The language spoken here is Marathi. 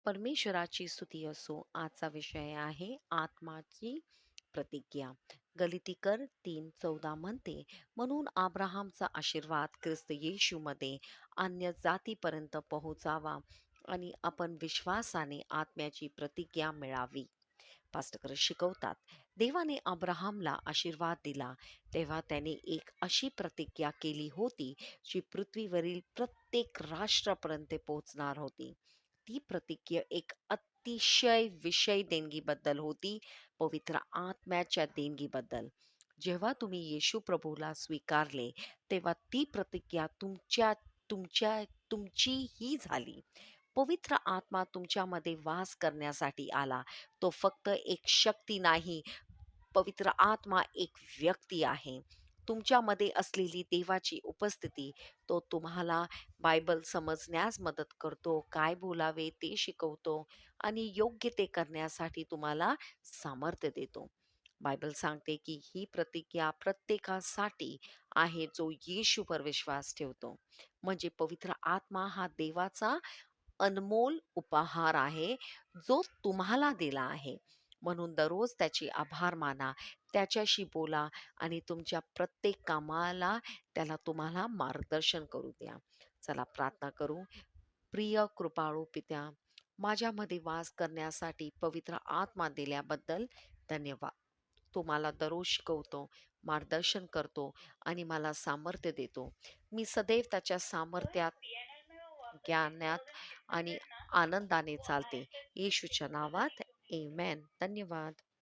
परमेश्वराची स्तुती असो. आजचा विषय आहे आत्माची प्रतिज्ञा. गलितीकर 3:14 म्हणते, म्हणून अब्राहामचा आशीर्वाद ख्रिस्त येशूमध्ये अन्य जातीपर्यंत पोहोचावा आणि आपण विश्वासाने आत्म्याची प्रतिज्ञा मिळावी. पास्टकर शिकवतात, देवाने अब्राहामला आशीर्वाद दिला तेव्हा त्याने एक अशी प्रतिज्ञा केली होती जी पृथ्वीवरील प्रत्येक राष्ट्रापर्यंत पोहोचणार होती. ती प्रतिज्ञा एक अतिशय विषय देणगीबद्दल होती, पवित्र आत्म्याच्या देणगीबद्दल. जेव्हा तुम्ही येशू प्रभूला स्वीकारले तेव्हा ती प्रतिज्ञा तुमच्या तुमची ही झाली. पवित्र आत्मा तुमच्यामध्ये वास करण्यासाठी आला. तो फक्त एक शक्ती नाही, पवित्र आत्मा एक व्यक्ती आहे. तुमच्यामध्ये असलेली देवाची उपस्थिती, तो तुम्हाला बायबल समजण्यास मदत करतो, काय बोलावे ते शिकवतो आणि योग्य ते करण्यासाठी तुम्हाला सामर्थ्य देतो. बायबल सांगते की ही प्रतिज्ञा प्रत्येकासाठी आहे जो येशूवर विश्वास ठेवतो. म्हणजे पवित्र आत्मा हा देवाचा अनमोल उपहार आहे, जो तुम्हाला दिला आहे. म्हणून दररोज त्याचे आभार माना, त्याच्याशी बोला आणि तुमच्या प्रत्येक कामाला त्याला तुम्हाला मार्गदर्शन करू द्या. चला प्रार्थना करू. प्रिय कृपाळू पित्या, माझ्यामध्ये वास करण्यासाठी पवित्र आत्मा दिल्याबद्दल धन्यवाद. तो मला दररोज शिकवतो, मार्गदर्शन करतो आणि मला सामर्थ्य देतो. मी सदैव त्याच्या सामर्थ्यात, ज्ञानात आणि आनंदाने चालते. येशूच्या नावात आमेन. धन्यवाद.